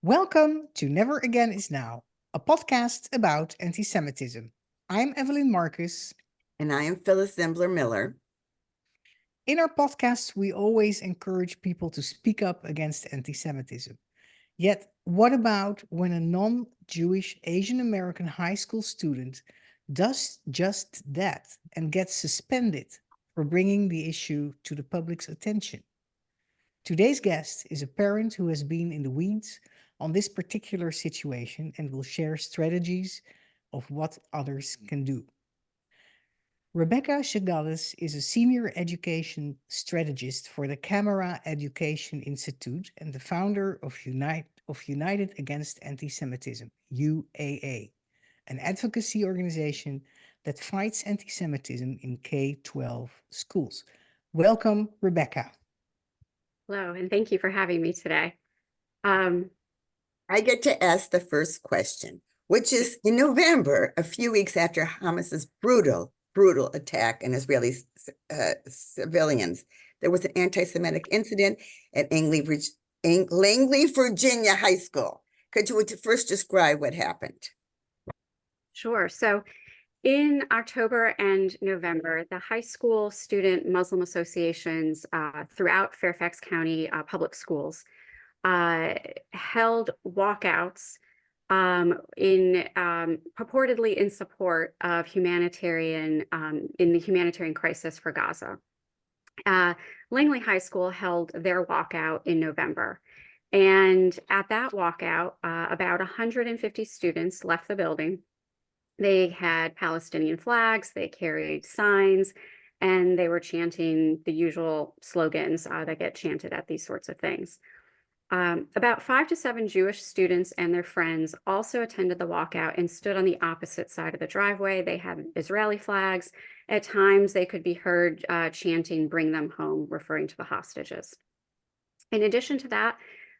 Welcome to Never Again Is Now, a podcast about anti-Semitism. I'm Evelyn Marcus. And I am Phyllis Zembler Miller. In our podcasts, we always encourage people to speak up against anti-Semitism. Yet, what about when a non-Jewish Asian American high school student does just that and gets suspended for bringing the issue to the public's attention? Today's guest is a parent who has been in the weeds on this particular situation and will share strategies of what others can do. Rebecca Schgallis is a senior education strategist for the Camera Education Institute and the founder of United Against Antisemitism, UAA, an advocacy organization that fights anti-Semitism in K-12 schools. Welcome, Rebecca. Hello, and thank you for having me today. I get to ask the first question, which is in November, a few weeks after Hamas's brutal attack on Israeli civilians, there was an anti-Semitic incident at Langley, Virginia High School. Could you first describe what happened? Sure. So in October and November, the high school student Muslim associations throughout Fairfax County public schools held walkouts purportedly in support of in the humanitarian crisis for Gaza. Langley High School held their walkout in November. And at that walkout, about 150 students left the building. They had Palestinian flags, they carried signs, and they were chanting the usual slogans that get chanted at these sorts of things. About 5 to 7 Jewish students and their friends also attended the walkout and stood on the opposite side of the driveway. They had Israeli flags. At times, they could be heard chanting, "Bring them home," referring to the hostages. In addition to that,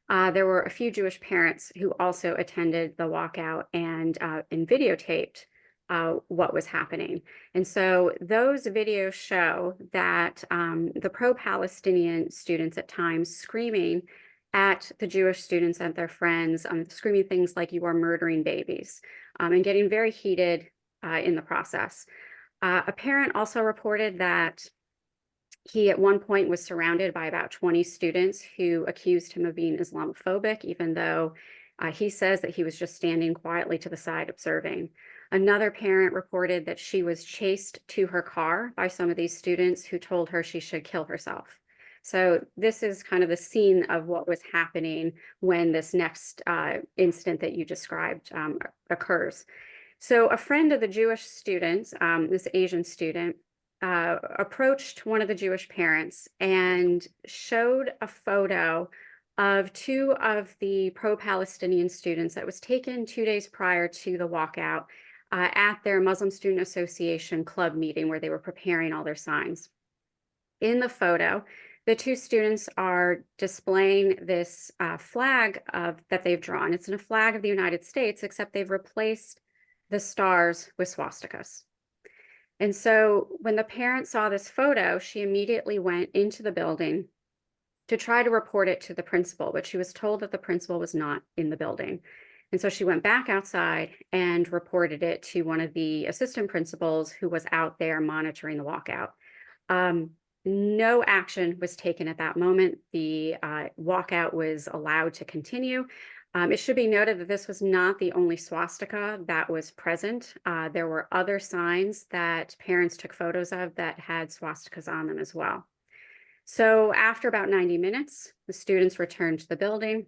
there were a few Jewish parents who also attended the walkout and videotaped what was happening. And so those videos show that the pro-Palestinian students at times screaming at the Jewish students and their friends, screaming things like "you are murdering babies," and getting very heated in the process. A parent also reported that he at one point was surrounded by about 20 students who accused him of being Islamophobic, even though he says that he was just standing quietly to the side observing. Another parent reported that she was chased to her car by some of these students who told her she should kill herself. So this is kind of the scene of what was happening when this next incident that you described occurs. So a friend of the Jewish student, this Asian student, approached one of the Jewish parents and showed a photo of 2 of the pro-Palestinian students that was taken 2 days prior to the walkout at their Muslim Student Association club meeting where they were preparing all their signs. In the photo, the 2 students are displaying this flag that they've drawn. It's a flag of the United States, except they've replaced the stars with swastikas. And so when the parent saw this photo, she immediately went into the building to try to report it to the principal, but she was told that the principal was not in the building. And so she went back outside and reported it to one of the assistant principals who was out there monitoring the walkout. No action was taken at that moment. The walkout was allowed to continue. It should be noted that this was not the only swastika that was present. There were other signs that parents took photos of that had swastikas on them as well. So after about 90 minutes, the students returned to the building.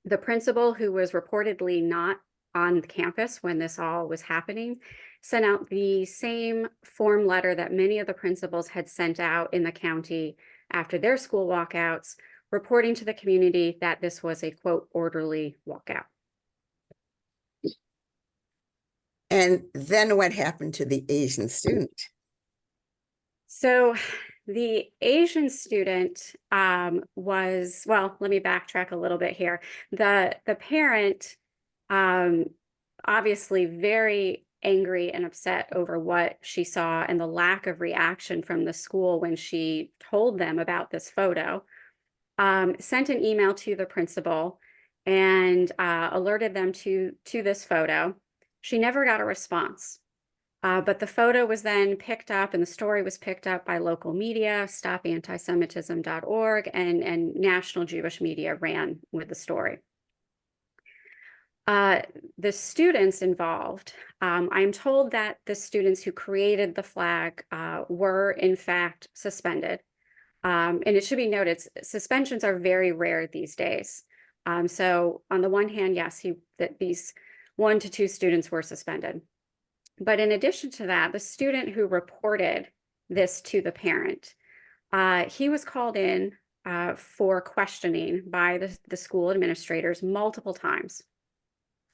The principal, who was reportedly not on the campus when this all was happening, sent out the same form letter that many of the principals had sent out in the county after their school walkouts, reporting to the community that this was a, quote, orderly walkout. And then what happened to the Asian student? So the Asian student was, well, let me backtrack a little bit here. The parent, obviously very angry and upset over what she saw and the lack of reaction from the school when she told them about this photo, sent an email to the principal and alerted them to this photo. She never got a response. But the photo was then picked up and the story was picked up by local media, stopantisemitism.org, and national Jewish media ran with the story. The students involved, I'm told that the students who created the flag were in fact suspended. And it should be noted, suspensions are very rare these days. So on the one hand, yes, that these 1 to 2 students were suspended. But in addition to that, the student who reported this to the parent, he was called in for questioning by the school administrators multiple times.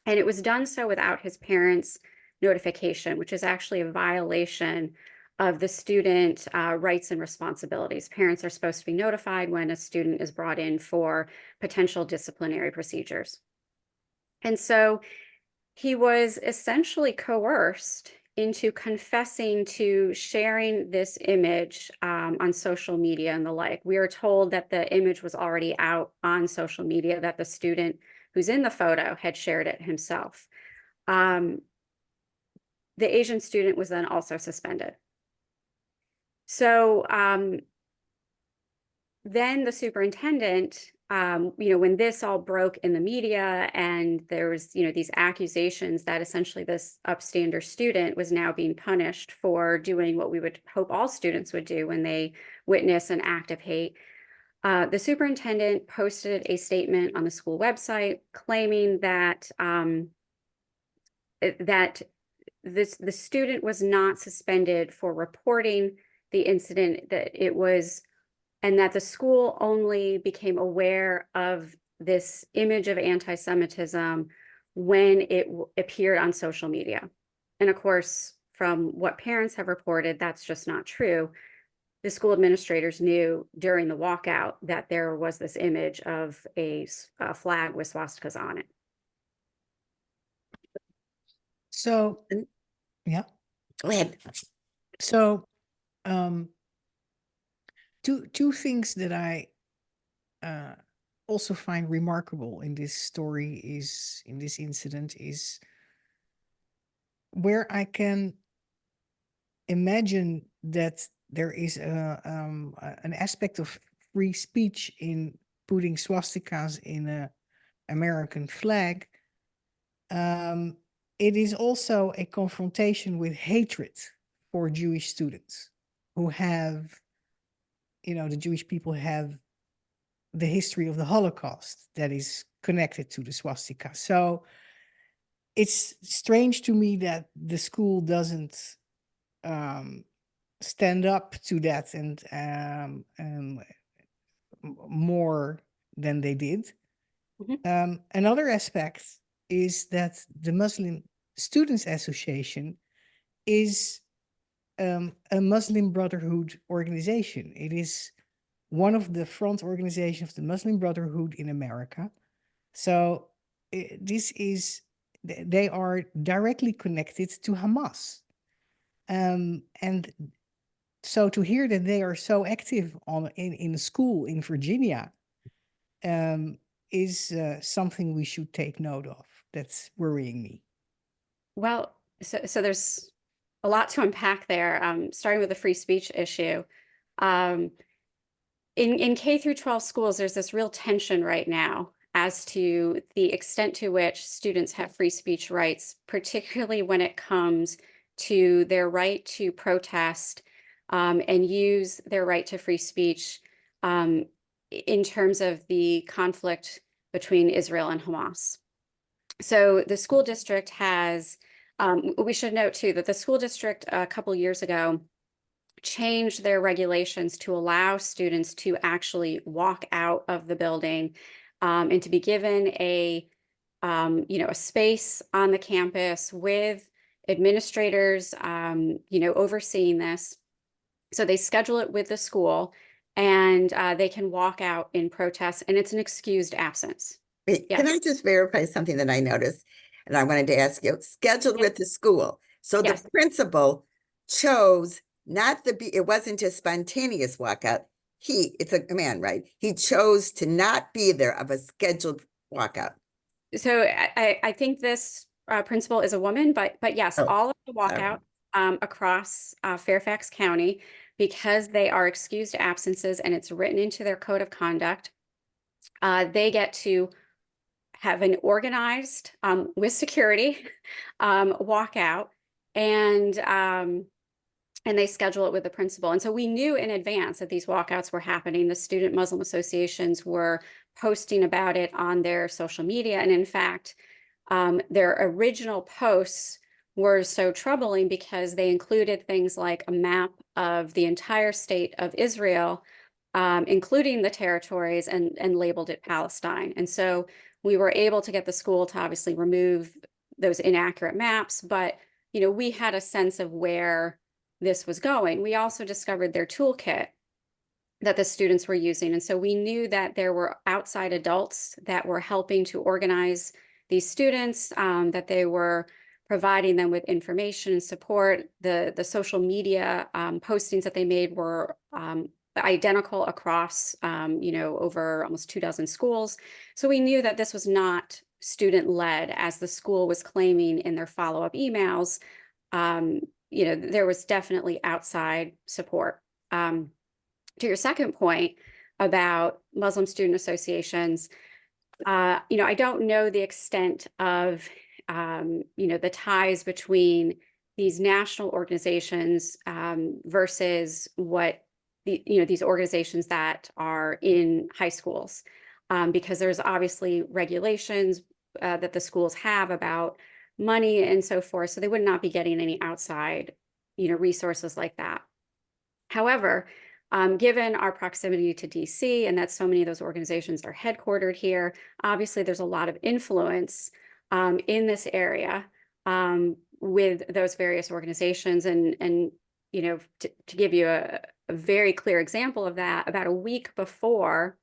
And it was done so without his parents' notification, which is actually a violation of the student rights and responsibilities. Parents are supposed to be notified when a student is brought in for potential disciplinary procedures. And so he was essentially coerced into confessing to sharing this image on social media and the like. We are told that the image was already out on social media, that the student who's in the photo had shared it himself. The Asian student was then also suspended. So then the superintendent, when this all broke in the media and there was, these accusations that essentially this Upstander student was now being punished for doing what we would hope all students would do when they witness an act of hate, the superintendent posted a statement on the school website claiming that the student was not suspended for reporting the incident, and that the school only became aware of this image of anti-Semitism when it appeared on social media. And of course, from what parents have reported, that's just not true. The school administrators knew during the walkout that there was this image of a flag with swastikas on it. So, yeah. Go ahead. So, two things that I also find remarkable in this story in this incident is where I can imagine that there is an aspect of free speech in putting swastikas in an American flag. It is also a confrontation with hatred for Jewish students who have, the Jewish people have the history of the Holocaust that is connected to the swastika. So it's strange to me that the school doesn't stand up to that and more than they did. Mm-hmm. Another aspect is that the Muslim Students Association is a Muslim Brotherhood organization. It is one of the front organizations of the Muslim Brotherhood in America. So they are directly connected to Hamas. And so to hear that they are so active in a school in Virginia is something we should take note of. That's worrying me. Well, so there's a lot to unpack there, starting with the free speech issue. In K-12 schools, there's this real tension right now as to the extent to which students have free speech rights, particularly when it comes to their right to protest and use their right to free speech in terms of the conflict between Israel and Hamas. So the school district has, we should note too, that the school district a couple years ago changed their regulations to allow students to actually walk out of the building and to be given a space on the campus with administrators, overseeing this. So they schedule it with the school and they can walk out in protest, and it's an excused absence. Wait, Yes. Can I just verify something that I noticed? And I wanted to ask you, scheduled Yes. with the school. So Yes. the principal chose not to be, it wasn't a spontaneous walkout. It's a man, right? He chose to not be there of a scheduled walkout. So I think this principal is a woman, but yes, Oh, all of the sorry. walkout across Fairfax County, because they are excused absences and it's written into their code of conduct, they get to have an organized with security walkout, and they schedule it with the principal. And so we knew in advance that these walkouts were happening. The student Muslim associations were posting about it on their social media. And in fact, their original posts were so troubling because they included things like a map of the entire state of Israel, including the territories, and labeled it Palestine. And so we were able to get the school to obviously remove those inaccurate maps, but we had a sense of where this was going. We also discovered their toolkit that the students were using. And so we knew that there were outside adults that were helping to organize these students, that they were providing them with information and support. The social media postings that they made were identical across, over almost 24 schools. So we knew that this was not student-led, as the school was claiming in their follow-up emails. There was definitely outside support. To your second point about Muslim student associations, I don't know the extent of, the ties between these national organizations versus what these organizations that are in high schools, because there's obviously regulations that the schools have about money and so forth. So they would not be getting any outside, resources like that. However, given our proximity to DC and that so many of those organizations are headquartered here, obviously there's a lot of influence in this area with those various organizations. And to give you a very clear example of that, about a week before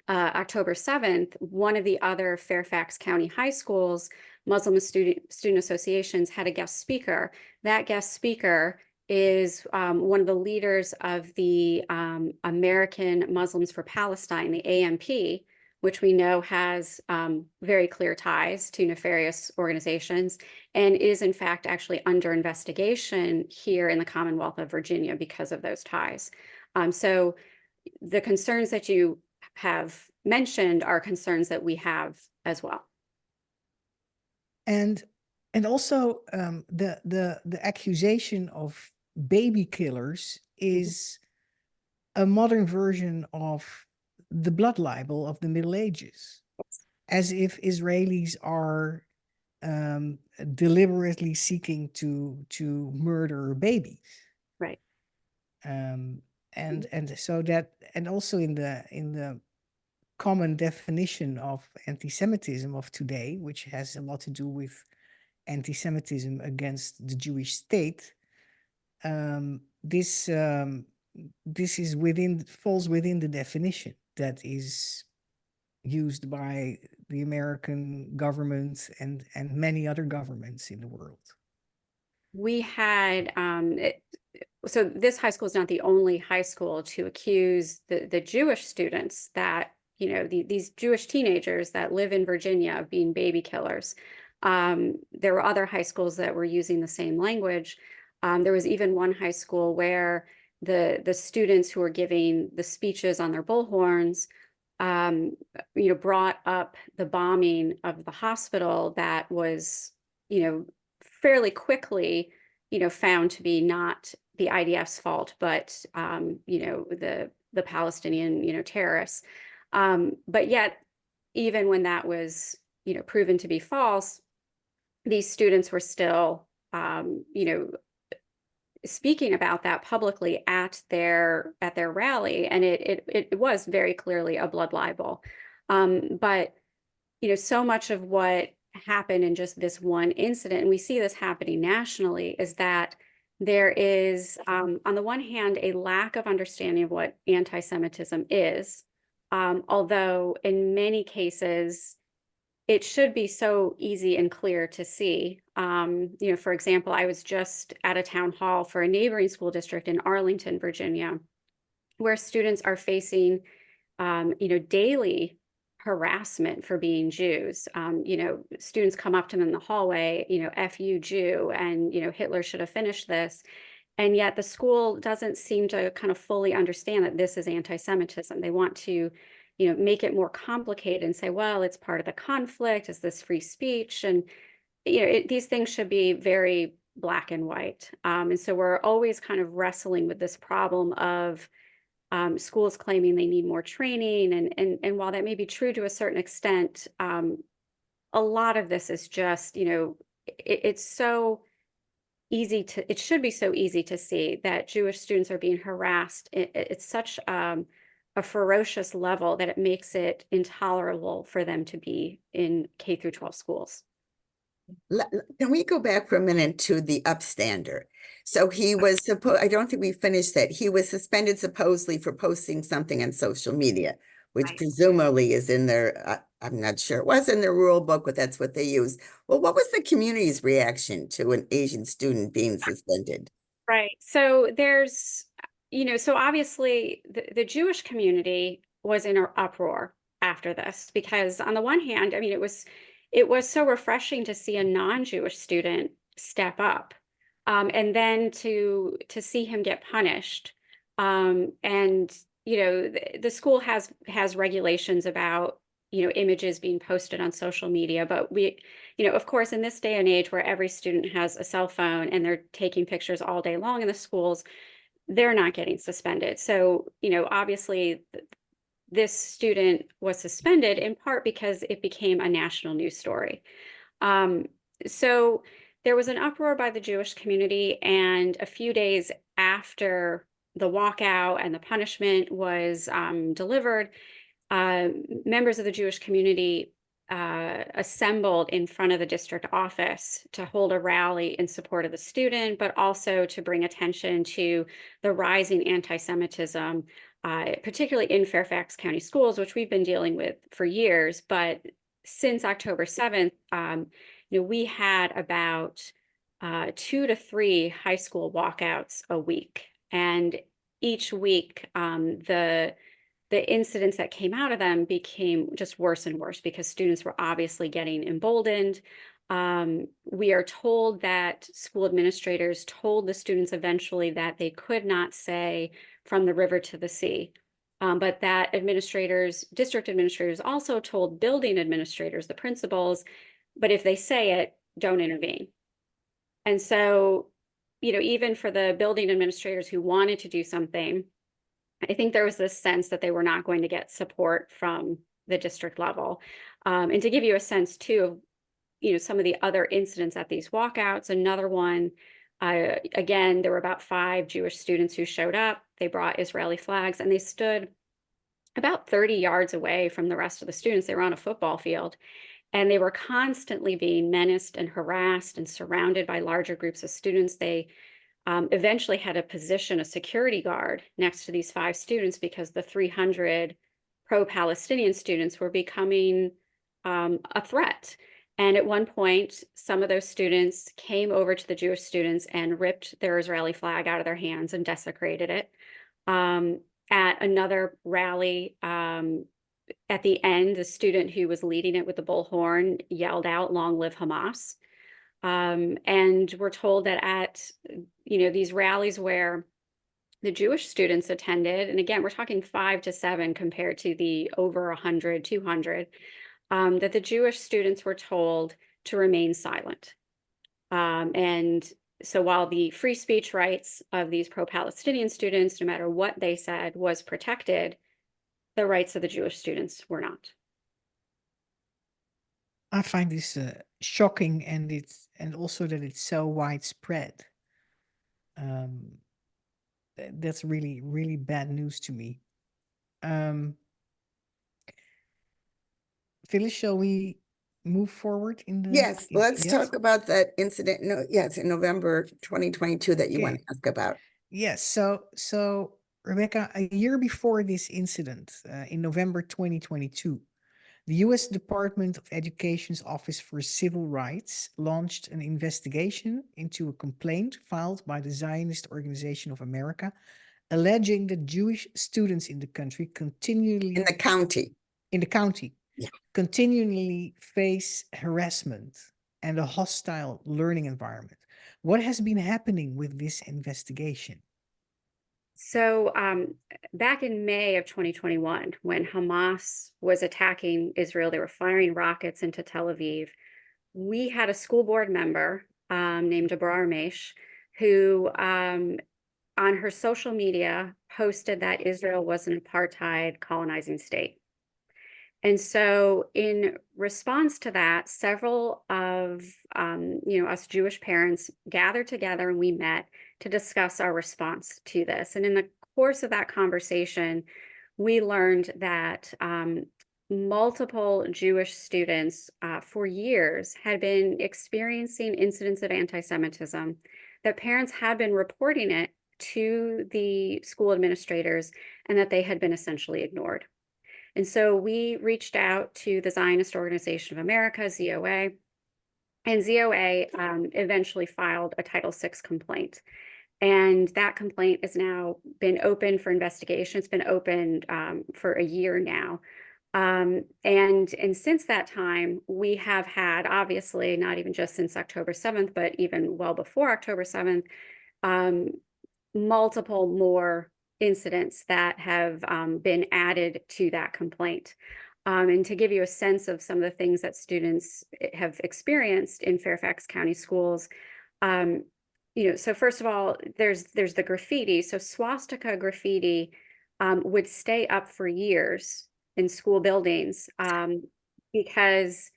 October 7th, one of the other Fairfax County high schools, Muslim student associations, had a guest speaker. That guest speaker is one of the leaders of the American Muslims for Palestine, the AMP, which we know has very clear ties to nefarious organizations, and is in fact actually under investigation here in the Commonwealth of Virginia because of those ties. So the concerns that you have mentioned are concerns that we have as well. And also the accusation of baby killers is a modern version of the blood libel of the Middle Ages, as if Israelis are deliberately seeking to murder babies. Right. And so that, and also in the common definition of anti-Semitism of today, which has a lot to do with anti-Semitism against the Jewish state, this is falls within the definition that is used by the American government and many other governments in the world. We had so this high school is not the only high school to accuse the Jewish students that, these Jewish teenagers that live in Virginia of being baby killers. There were other high schools that were using the same language. There was even one high school where the students who were giving the speeches on their bullhorns, brought up the bombing of the hospital that was, fairly quickly, found to be not the IDF's fault, but, the Palestinian, terrorists. But yet, even when that was, proven to be false, these students were still, speaking about that publicly at their rally, and it was very clearly a blood libel. But so much of what happened in just this one incident, and we see this happening nationally, is that there is, on the one hand, a lack of understanding of what anti-Semitism is, although in many cases it should be so easy and clear to see. For example, I was just at a town hall for a neighboring school district in Arlington, Virginia, where students are facing, daily harassment for being Jews. Students come up to them in the hallway, F you Jew, and, Hitler should have finished this. And yet the school doesn't seem to kind of fully understand that this is anti-Semitism. They want to, make it more complicated and say, well, it's part of the conflict. Is this free speech? And, these things should be very black and white. And so we're always kind of wrestling with this problem of schools claiming they need more training. And while that may be true to a certain extent, a lot of this is just, it's so easy to, it should be so easy to see that Jewish students are being harassed. It's such a ferocious level that it makes it intolerable for them to be in K through 12 schools. Can we go back for a minute to the Upstander? So he was supposed, I don't think we finished that. He was suspended supposedly for posting something on social media, which Right. presumably is in their, I'm not sure it was in their rule book, but that's what they use. Well, what was the community's reaction to an Asian student being suspended? Right. So there's, so obviously the Jewish community was in an uproar after this, because on the one hand, I mean, it was so refreshing to see a non-Jewish student step up, and then to see him get punished. And the school has regulations about images being posted on social media, but we, of course, in this day and age where every student has a cell phone and they're taking pictures all day long in the schools, they're not getting suspended. So obviously this student was suspended in part because it became a national news story. So there was an uproar by the Jewish community, and a few days after the walkout and the punishment was delivered, members of the Jewish community assembled in front of the district office to hold a rally in support of the student, but also to bring attention to the rising anti-Semitism, particularly in Fairfax County schools, which we've been dealing with for years. But since October 7th, we had about 2 to 3 high school walkouts a week. And each week, the incidents that came out of them became just worse and worse because students were obviously getting emboldened. We are told that school administrators told the students eventually that they could not say from the river to the sea. But that district administrators also told building administrators, the principals, but if they say it, don't intervene. And so, even for the building administrators who wanted to do something, I think there was this sense that they were not going to get support from the district level. And to give you a sense too of, some of the other incidents at these walkouts, another one, again, there were about 5 Jewish students who showed up. They brought Israeli flags and they stood about 30 yards away from the rest of the students. They were on a football field and they were constantly being menaced and harassed and surrounded by larger groups of students. They eventually had to position a security guard next to these 5 students because the 300 pro-Palestinian students were becoming a threat. And at one point, some of those students came over to the Jewish students and ripped their Israeli flag out of their hands and desecrated it. At another rally, at the end, the student who was leading it with the bullhorn yelled out, "Long live Hamas." And we're told that at these rallies where the Jewish students attended, and again, we're talking 5 to 7 compared to the over 100, 200, that the Jewish students were told to remain silent. And so while the free speech rights of these pro-Palestinian students, no matter what they said, was protected, the rights of the Jewish students were not. I find this shocking, and also that it's so widespread. That's really, really bad news to me. Phyllis, shall we move forward in the? Yes, let's Yes? talk about that incident. No, yes, in November 2022 that you want Okay. to ask about. Yes. So Rebecca, a year before this incident, in November 2022, the U.S. Department of Education's Office for Civil Rights launched an investigation into a complaint filed by the Zionist Organization of America, alleging that Jewish students in the country In the county. in the county Yeah. continually face harassment and a hostile learning environment. What has been happening with this investigation? So back in May of 2021, when Hamas was attacking Israel, they were firing rockets into Tel Aviv. We had a school board member named Deborah Armesh who on her social media posted that Israel was an apartheid colonizing state. And so in response to that, several of us Jewish parents gathered together and we met to discuss our response to this. And in the course of that conversation, we learned that multiple Jewish students for years had been experiencing incidents of anti-Semitism, that parents had been reporting it to the school administrators, and that they had been essentially ignored. And so we reached out to the Zionist Organization of America, ZOA, and ZOA eventually filed a Title VI complaint. And that complaint has now been open for investigation. It's been opened for a year now. And since that time, we have had, obviously, not even just since October 7th, but even well before October 7th, multiple more incidents that have been added to that complaint. And to give you a sense of some of the things that students have experienced in Fairfax County schools, so first of all, there's the graffiti. So swastika graffiti would stay up for years in school buildings because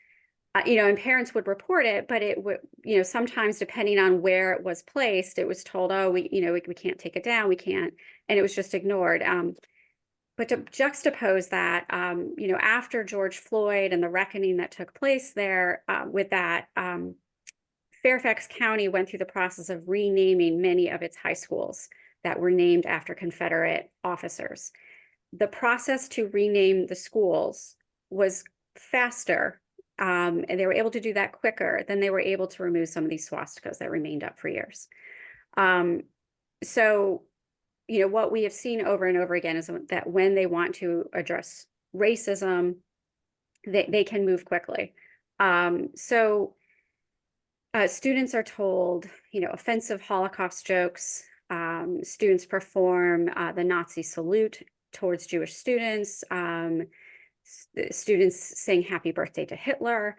and parents would report it, but it would, sometimes depending on where it was placed, it was told, oh, we can't take it down, we can't, and it was just ignored. But to juxtapose that, after George Floyd and the reckoning that took place there with that, Fairfax County went through the process of renaming many of its high schools that were named after Confederate officers. The process to rename the schools was faster, and they were able to do that quicker than they were able to remove some of these swastikas that remained up for years. So, what we have seen over and over again is that when they want to address racism, they can move quickly. Students are told, offensive Holocaust jokes. Students perform the Nazi salute towards Jewish students. Students sing happy birthday to Hitler.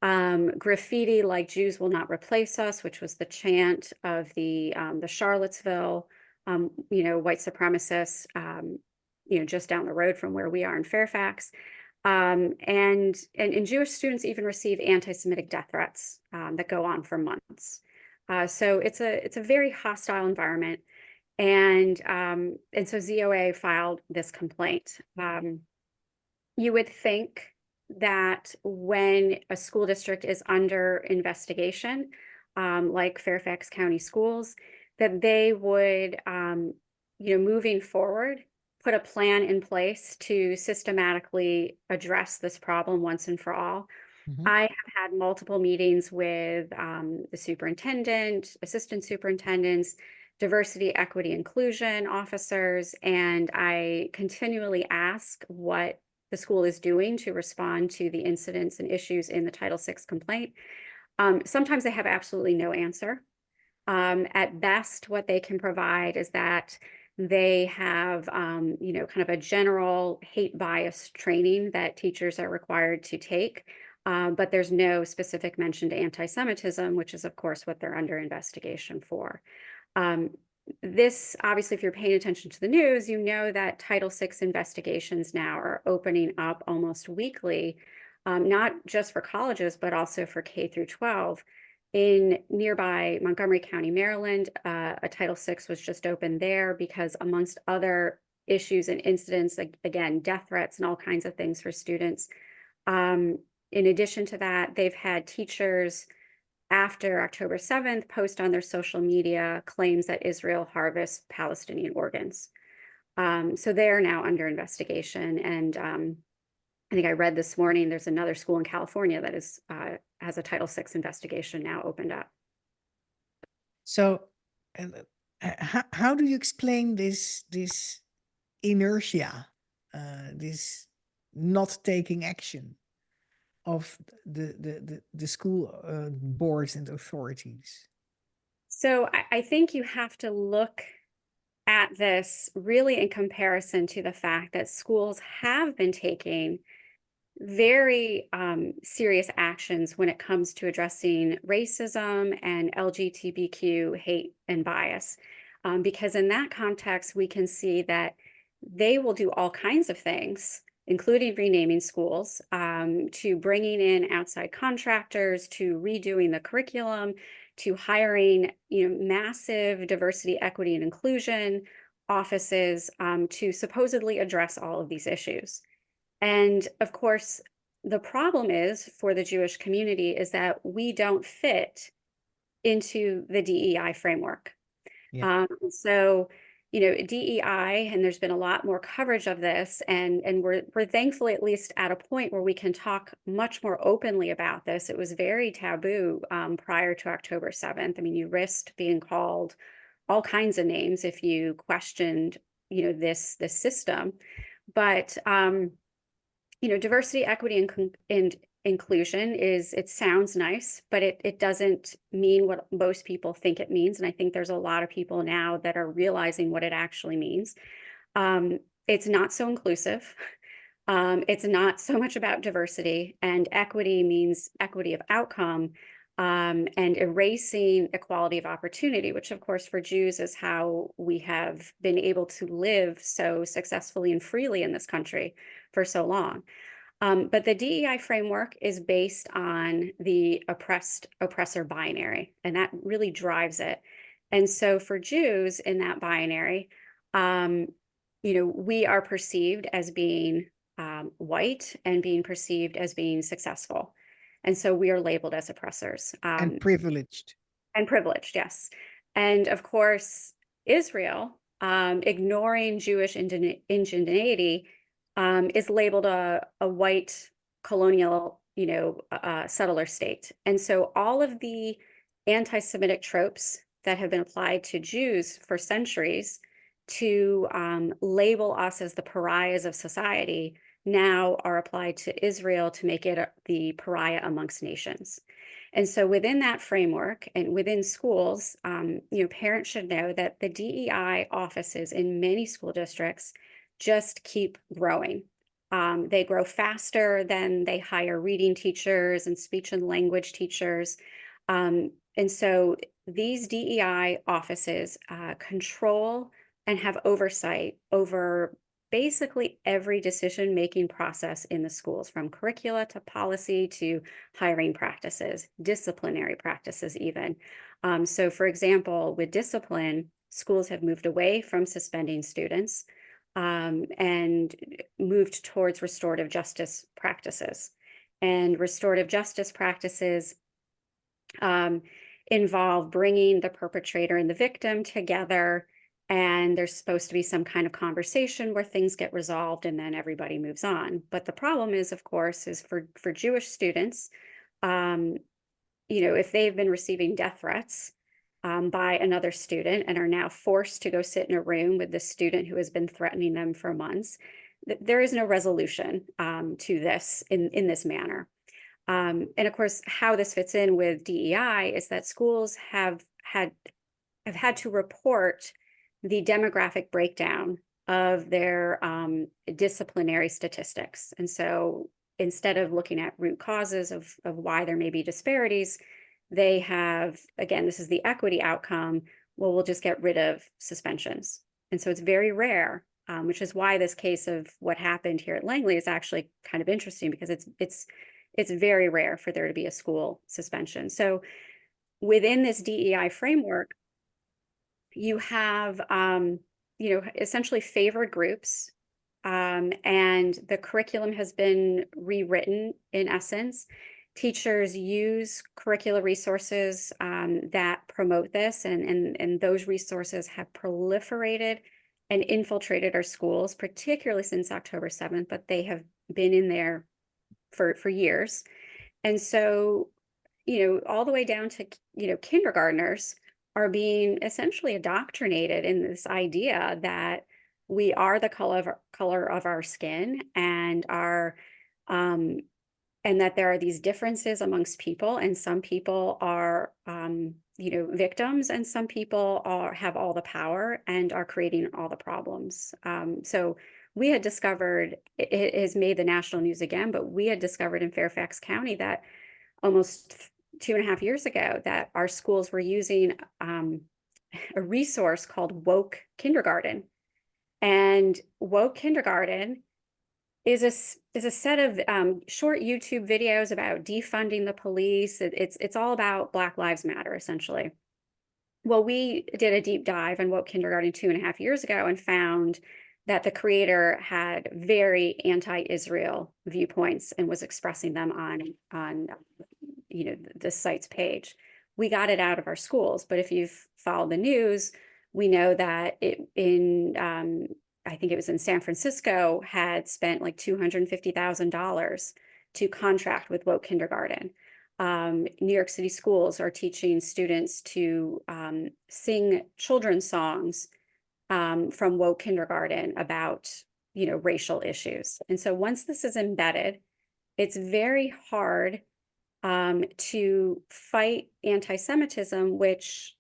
Graffiti like Jews will not replace us, which was the chant of the Charlottesville, white supremacists, just down the road from where we are in Fairfax. And Jewish students even receive anti-Semitic death threats that go on for months. So it's a very hostile environment. And so ZOA filed this complaint. You would think that when a school district is under investigation, like Fairfax County Schools, that they would, moving forward, put a plan in place to systematically address this problem once and for all. Mhm. I have had multiple meetings with the superintendent, assistant superintendents, diversity, equity, inclusion officers, and I continually ask what the school is doing to respond to the incidents and issues in the Title VI complaint. Sometimes they have absolutely no answer. At best, what they can provide is that they have, kind of a general hate bias training that teachers are required to take. But there's no specific mention to anti-Semitism, which is, of course, what they're under investigation for. This, obviously, if you're paying attention to the news, you know that Title VI investigations now are opening up almost weekly, not just for colleges, but also for K through 12. In nearby Montgomery County, Maryland, a Title VI was just opened there because, amongst other issues and incidents, again, death threats and all kinds of things for students. In addition to that, they've had teachers after October 7th post on their social media claims that Israel harvests Palestinian organs. So they're now under investigation. And I think I read this morning, there's another school in California that is has a Title VI investigation now opened up. So, how do you explain this inertia, this not taking action? of the school boards and authorities? So I think you have to look at this really in comparison to the fact that schools have been taking very serious actions when it comes to addressing racism and LGBTQ hate and bias. Because in that context, we can see that they will do all kinds of things, including renaming schools, to bringing in outside contractors, to redoing the curriculum, to hiring, massive diversity, equity, and inclusion offices to supposedly address all of these issues. And of course, the problem is for the Jewish community is that we don't fit into the DEI framework. Yeah. So, DEI, and there's been a lot more coverage of this, and we're thankfully at least at a point where we can talk much more openly about this. It was very taboo prior to October 7th. I mean, you risked being called all kinds of names if you questioned, this system. But diversity, equity, and inclusion it sounds nice, but it doesn't mean what most people think it means. And I think there's a lot of people now that are realizing what it actually means. It's not so inclusive. It's not so much about diversity, and equity means equity of outcome, and erasing equality of opportunity, which of course for Jews is how we have been able to live so successfully and freely in this country for so long. But the DEI framework is based on the oppressor binary, and that really drives it. And so for Jews in that binary, we are perceived as being white and being perceived as being successful. And so we are labeled as oppressors. And privileged. And privileged, yes. And of course, Israel, ignoring Jewish ingenuity, is labeled a white colonial, settler state. And so all of the anti-Semitic tropes that have been applied to Jews for centuries to label us as the pariahs of society now are applied to Israel to make it the pariah amongst nations. And so within that framework and within schools, parents should know that the DEI offices in many school districts just keep growing. They grow faster than they hire reading teachers and speech and language teachers. And so these DEI offices control and have oversight over basically every decision-making process in the schools, from curricula to policy to hiring practices, disciplinary practices even. So for example, with discipline, schools have moved away from suspending students and moved towards restorative justice practices. And restorative justice practices involve bringing the perpetrator and the victim together, and there's supposed to be some kind of conversation where things get resolved and then everybody moves on. But the problem is, of course, is for Jewish students, if they've been receiving death threats by another student and are now forced to go sit in a room with the student who has been threatening them for months, there is no resolution to this in this manner. And of course, how this fits in with DEI is that schools have had to report the demographic breakdown of their disciplinary statistics. And so instead of looking at root causes of why there may be disparities, they have, again, this is the equity outcome, well, we'll just get rid of suspensions. And so it's very rare, which is why this case of what happened here at Langley is actually kind of interesting, because it's very rare for there to be a school suspension. So within this DEI framework, you have, essentially favored groups, and the curriculum has been rewritten in essence. Teachers use curricular resources that promote this, and those resources have proliferated and infiltrated our schools, particularly since October 7th, but they have been in there for years. And so, all the way down to, kindergartners are being essentially indoctrinated in this idea that we are the color of our skin, and and that there are these differences amongst people, and some people are, victims, and some people have all the power and are creating all the problems. So we had discovered, it has made the national news again, but we had discovered in Fairfax County that almost 2.5 years ago that our schools were using a resource called Woke Kindergarten. And Woke Kindergarten is a set of short YouTube videos about defunding the police. It's all about Black Lives Matter, essentially. Well, we did a deep dive on Woke Kindergarten 2.5 years ago and found that the creator had very anti-Israel viewpoints and was expressing them on the site's page. We got it out of our schools, but if you've followed the news, we know that I think it was in San Francisco, had spent like $250,000 to contract with Woke Kindergarten. New York City schools are teaching students to sing children's songs from Woke Kindergarten about, racial issues. And so once this is embedded, it's very hard to fight anti-Semitism, which,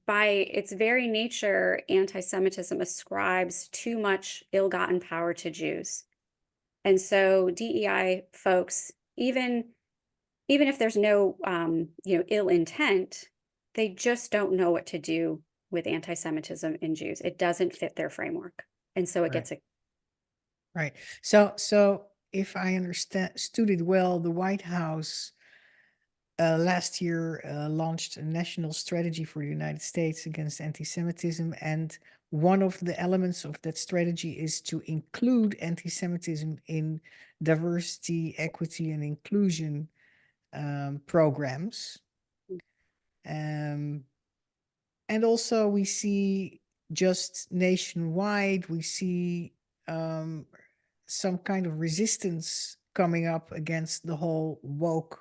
by its very nature, anti-Semitism ascribes too much ill-gotten power to Jews. And so DEI folks, even if there's no, ill intent, they just don't know what to do with anti-Semitism in Jews. It doesn't fit their framework. And so it gets Right. So if I understood it well, the White House last year launched a national strategy for the United States against anti-Semitism, and one of the elements of that strategy is to include anti-Semitism in diversity, equity, and inclusion programs. And also we see just nationwide, we see some kind of resistance coming up against the whole woke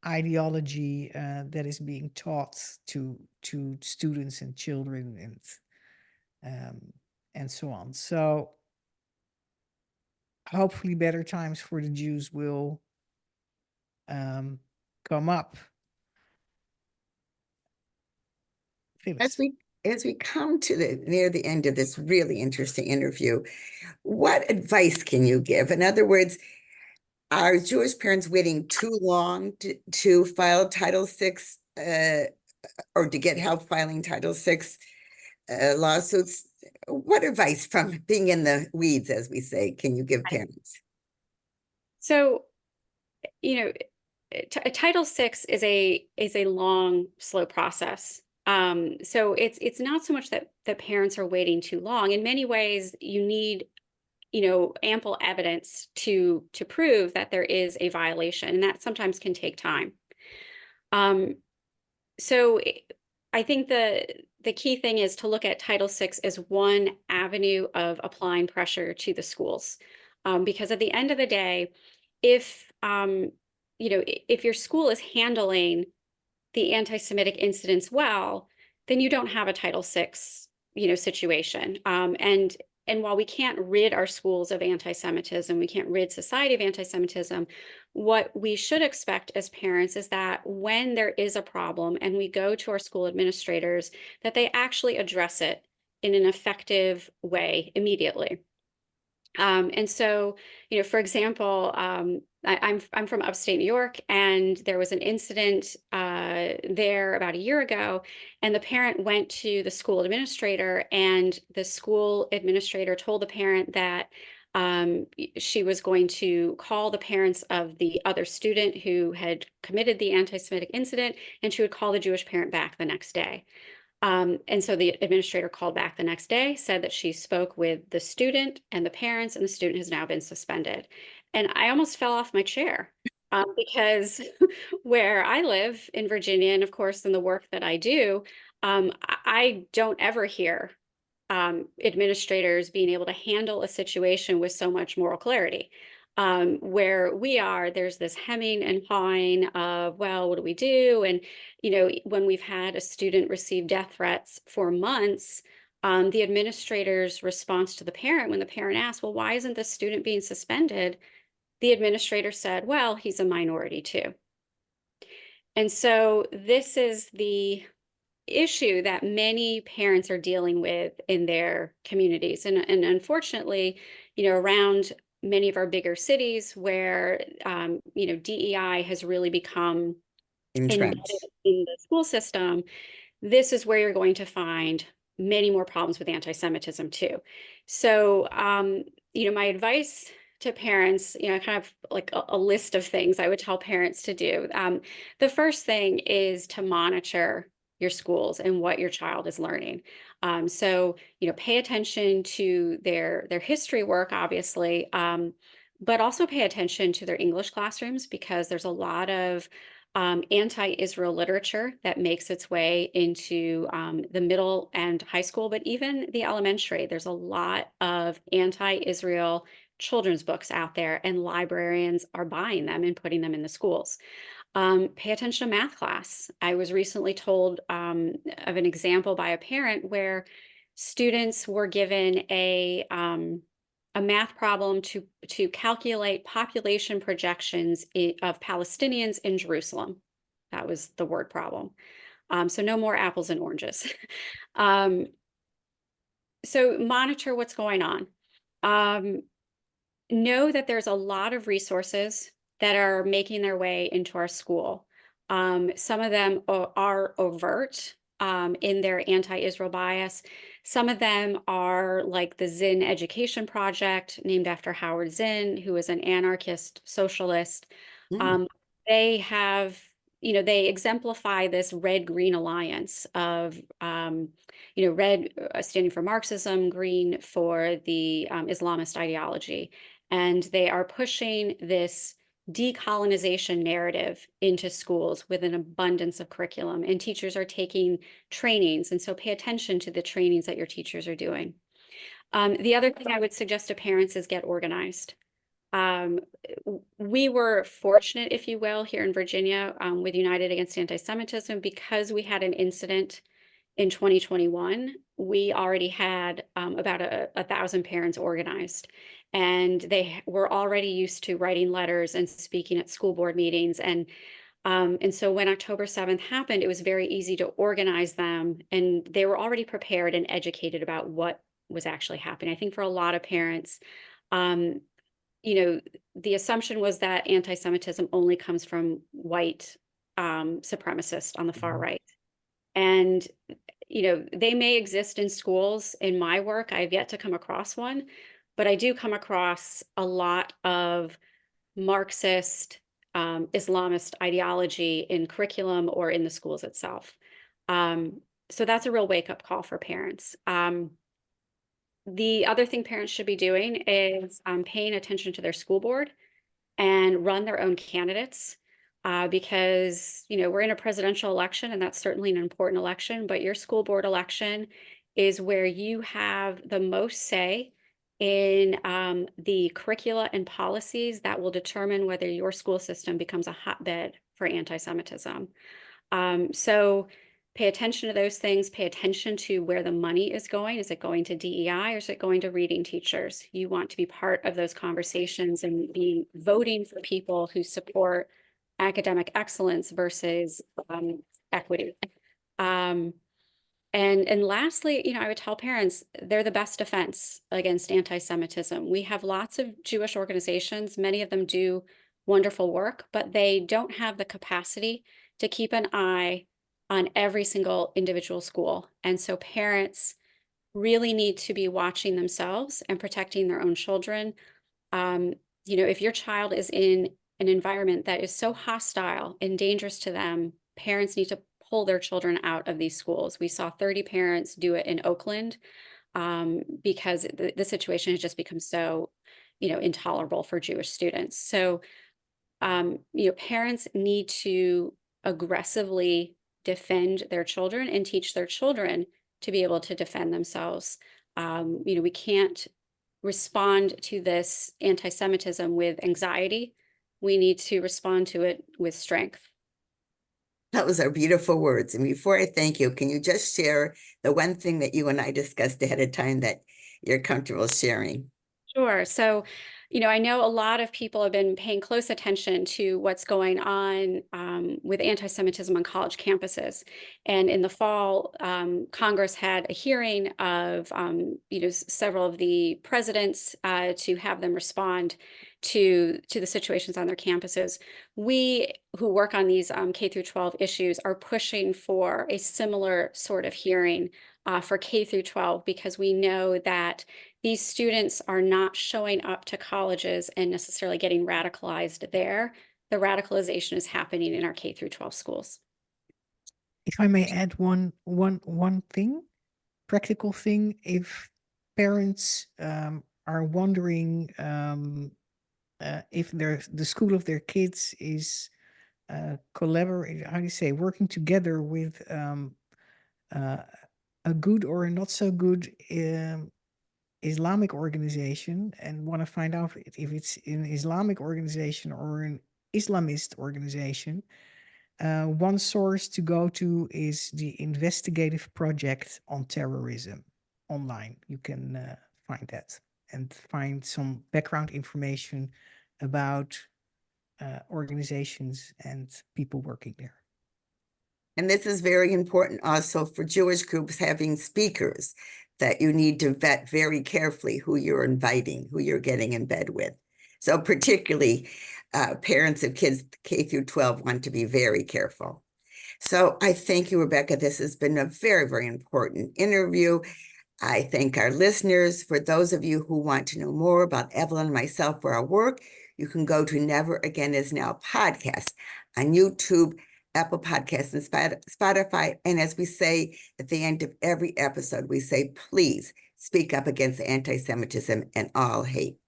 ideology that is being taught to students and children and so on. So hopefully better times for the Jews will come up. As we come to near the end of this really interesting interview, what advice can you give? In other words, are Jewish parents waiting too long to file Title VI or to get help filing Title VI lawsuits? What advice, from being in the weeds, as we say, can you give parents? So, Title VI is a long, slow process. So it's not so much that parents are waiting too long. In many ways, you need, ample evidence to prove that there is a violation, and that sometimes can take time. So I think the key thing is to look at Title VI as one avenue of applying pressure to the schools, because at the end of the day, if your school is handling the anti-Semitic incidents well, then you don't have a Title VI, situation. And while we can't rid our schools of anti-Semitism, we can't rid society of anti-Semitism, what we should expect as parents is that when there is a problem and we go to our school administrators, that they actually address it in an effective way immediately. And so, for example, I'm from upstate New York, and there was an incident there about a year ago, and the parent went to the school administrator, and the school administrator told the parent that she was going to call the parents of the other student who had committed the anti-Semitic incident, and she would call the Jewish parent back the next day. And so the administrator called back the next day, said that she spoke with the student and the parents, and the student has now been suspended. And I almost fell off my chair because where I live in Virginia, and of course in the work that I do, I don't ever hear administrators being able to handle a situation with so much moral clarity. Where we are, there's this hemming and hawing of, well, what do we do? And, when we've had a student receive death threats for months, the administrator's response to the parent, when the parent asks, well, why isn't this student being suspended? the administrator said, well, he's a minority too. And so this is the issue that many parents are dealing with in their communities. And unfortunately, around many of our bigger cities where, DEI has really become embedded Entrenched. in the school system, this is where you're going to find many more problems with anti-Semitism too. So, my advice to parents, kind of like a list of things I would tell parents to do. The first thing is to monitor your schools and what your child is learning. So, pay attention to their history work, obviously, but also pay attention to their English classrooms because there's a lot of anti-Israel literature that makes its way into the middle and high school, but even the elementary. There's a lot of anti-Israel children's books out there, and librarians are buying them and putting them in the schools. Pay attention to math class. I was recently told of an example by a parent where students were given a math problem to calculate population projections of Palestinians in Jerusalem. That was the word problem. So no more apples and oranges. So monitor what's going on. Know that there's a lot of resources that are making their way into our school. Some of them are overt in their anti-Israel bias. Some of them are like the Zinn Education Project, named after Howard Zinn, who was an anarchist socialist. Mm. They have, they exemplify this red-green alliance of, red standing for Marxism, green for the Islamist ideology. And they are pushing this decolonization narrative into schools with an abundance of curriculum, and teachers are taking trainings. And so pay attention to the trainings that your teachers are doing. The other thing I would suggest to parents is get organized. We were fortunate, if you will, here in Virginia with United Against Antisemitism, because we had an incident in 2021. We already had about 1,000 parents organized, and they were already used to writing letters and speaking at school board meetings. And so when October 7th happened, it was very easy to organize them, and they were already prepared and educated about what was actually happening. I think for a lot of parents, the assumption was that anti-Semitism only comes from white supremacists on the far right. And, they may exist in schools. In my work, I've yet to come across one, but I do come across a lot of Marxist, Islamist ideology in curriculum or in the schools itself. So that's a real wake-up call for parents. The other thing parents should be doing is paying attention to their school board and run their own candidates. Because, we're in a presidential election, and that's certainly an important election, but your school board election is where you have the most say in the curricula and policies that will determine whether your school system becomes a hotbed for anti-Semitism. So pay attention to those things. Pay attention to where the money is going. Is it going to DEI or is it going to reading teachers? You want to be part of those conversations and be voting for people who support academic excellence versus equity. And lastly, I would tell parents they're the best defense against anti-Semitism. We have lots of Jewish organizations. Many of them do wonderful work, but they don't have the capacity to keep an eye on every single individual school. And so parents really need to be watching themselves and protecting their own children. If your child is in an environment that is so hostile and dangerous to them, parents need to pull their children out of these schools. We saw 30 parents do it in Oakland because the situation has just become so, intolerable for Jewish students. So, parents need to aggressively defend their children and teach their children to be able to defend themselves. We can't respond to this anti-Semitism with anxiety. We need to respond to it with strength. Those are beautiful words. And before I thank you, can you just share the one thing that you and I discussed ahead of time that you're comfortable sharing? Sure. So, I know a lot of people have been paying close attention to what's going on with anti-Semitism on college campuses. And in the fall, Congress had a hearing of, several of the presidents to have them respond to the situations on their campuses. We who work on these K through 12 issues are pushing for a similar sort of hearing for K through 12, because we know that these students are not showing up to colleges and necessarily getting radicalized there. The radicalization is happening in our K through 12 schools. If I may add one thing, practical thing, if parents are wondering if the school of their kids is collaborating, how do you say, working together with a good or a not so good Islamic organization, and want to find out if it's an Islamic organization or an Islamist organization, one source to go to is the Investigative Project on Terrorism online. You can find that and find some background information about organizations and people working there. And this is very important also for Jewish groups having speakers, that you need to vet very carefully who you're inviting, who you're getting in bed with. So particularly parents of kids K through 12 want to be very careful. So I thank you, Rebecca. This has been a very, very important interview. I thank our listeners. For those of you who want to know more about Evelyn and myself for our work, you can go to Never Again Is Now podcast on YouTube, Apple Podcasts, and Spotify. And as we say at the end of every episode, we say, please speak up against anti-Semitism and all hate.